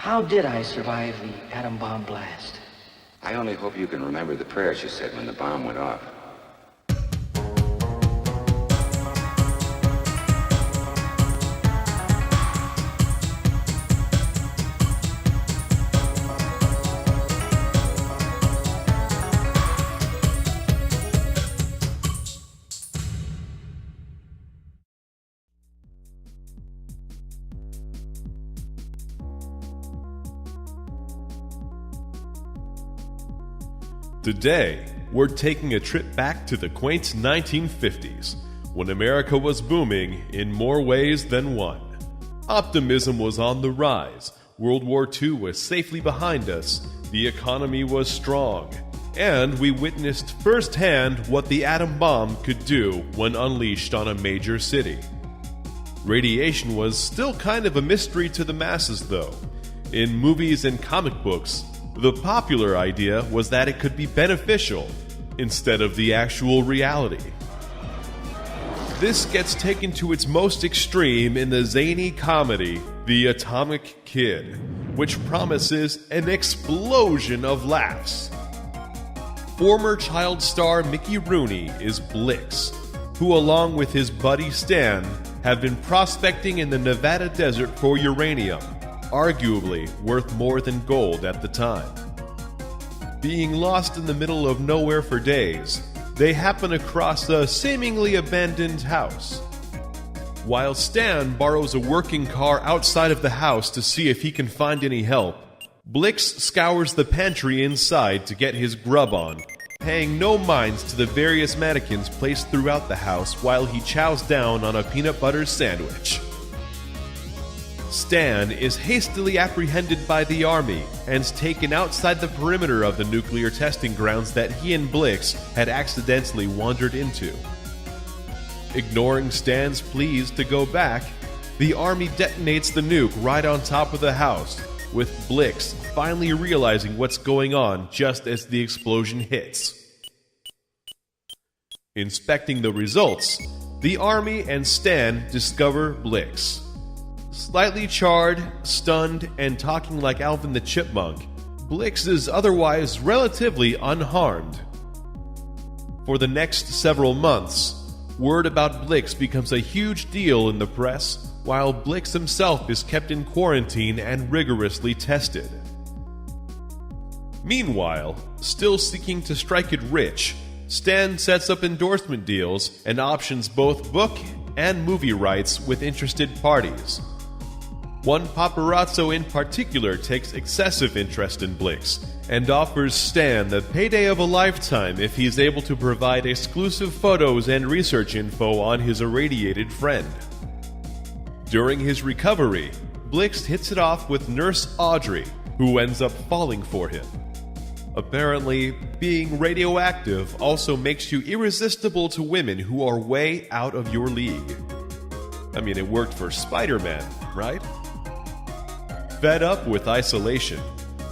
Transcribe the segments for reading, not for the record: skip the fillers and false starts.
How did I survive the atom bomb blast? I only hope you can remember the prayers you said when the bomb went off. Today, we're taking a trip back to the quaint 1950s, when America was booming in more ways than one. Optimism was on the rise, World War II was safely behind us, the economy was strong, and we witnessed firsthand what the atom bomb could do when unleashed on a major city. Radiation was still kind of a mystery to the masses, though. In movies and comic books, the popular idea was that it could be beneficial instead of the actual reality. This gets taken to its most extreme in the zany comedy, The Atomic Kid, which promises an explosion of laughs. Former child star Mickey Rooney is Blix, who along with his buddy Stan have been prospecting in the Nevada desert for uranium, arguably worth more than gold at the time. Being lost in the middle of nowhere for days, they happen across a seemingly abandoned house. While Stan borrows a working car outside of the house to see if he can find any help, Blix scours the pantry inside to get his grub on, paying no minds to the various mannequins placed throughout the house while he chows down on a peanut butter sandwich. Stan is hastily apprehended by the army and taken outside the perimeter of the nuclear testing grounds that he and Blix had accidentally wandered into. Ignoring Stan's pleas to go back, the army detonates the nuke right on top of the house, with Blix finally realizing what's going on just as the explosion hits. Inspecting the results, the army and Stan discover Blix. Slightly charred, stunned, and talking like Alvin the Chipmunk, Blix is otherwise relatively unharmed. For the next several months, word about Blix becomes a huge deal in the press, while Blix himself is kept in quarantine and rigorously tested. Meanwhile, still seeking to strike it rich, Stan sets up endorsement deals and options both book and movie rights with interested parties. One paparazzo in particular takes excessive interest in Blix and offers Stan the payday of a lifetime if he's able to provide exclusive photos and research info on his irradiated friend. During his recovery, Blix hits it off with Nurse Audrey, who ends up falling for him. Apparently, being radioactive also makes you irresistible to women who are way out of your league. I mean, it worked for Spider-Man, right? Fed up with isolation,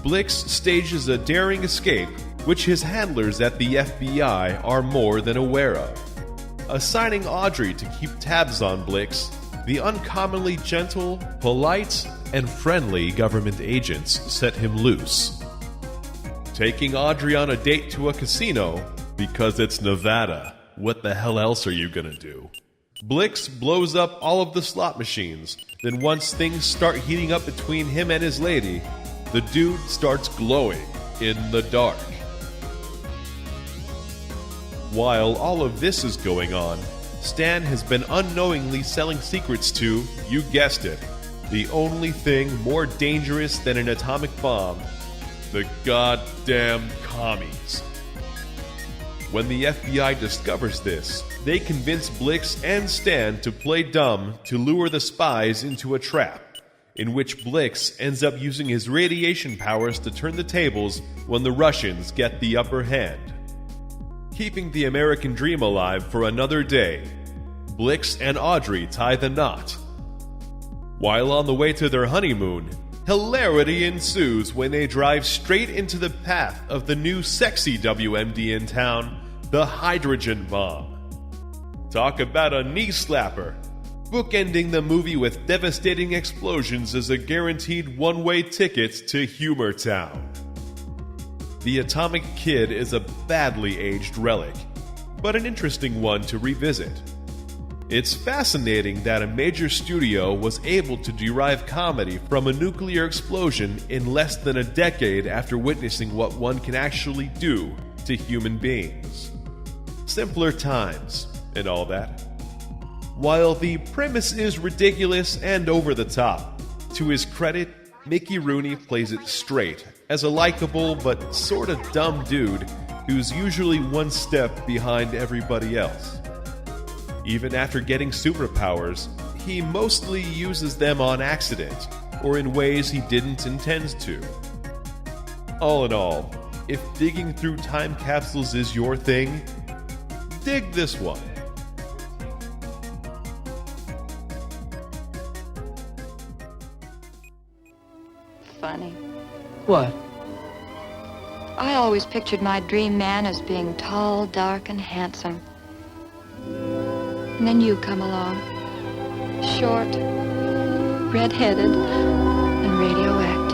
Blix stages a daring escape, which his handlers at the FBI are more than aware of. Assigning Audrey to keep tabs on Blix, the uncommonly gentle, polite, and friendly government agents set him loose. Taking Audrey on a date to a casino, because it's Nevada, what the hell else are you gonna do? Blix blows up all of the slot machines, then once things start heating up between him and his lady, the dude starts glowing in the dark. While all of this is going on, Stan has been unknowingly selling secrets to, you guessed it, the only thing more dangerous than an atomic bomb: the goddamn commies. When the FBI discovers this, they convince Blix and Stan to play dumb to lure the spies into a trap, in which Blix ends up using his radiation powers to turn the tables when the Russians get the upper hand. Keeping the American dream alive for another day, Blix and Audrey tie the knot. While on the way to their honeymoon, hilarity ensues when they drive straight into the path of the new sexy WMD in town, the hydrogen bomb. Talk about a knee slapper. bookending the movie with devastating explosions as a guaranteed one-way ticket to Humor Town. The Atomic Kid is a badly aged relic, but an interesting one to revisit. It's fascinating that a major studio was able to derive comedy from a nuclear explosion in less than a decade after witnessing what one can actually do to human beings. Simpler times, and all that. While the premise is ridiculous and over the top, to his credit, Mickey Rooney plays it straight as a likable but sorta dumb dude who's usually one step behind everybody else. Even after getting superpowers, he mostly uses them on accident or in ways he didn't intend to. All in all, if digging through time capsules is your thing, dig this one. Funny. What? I always pictured my dream man as being tall, dark, and handsome. And then you come along. Short, red-headed, and radioactive.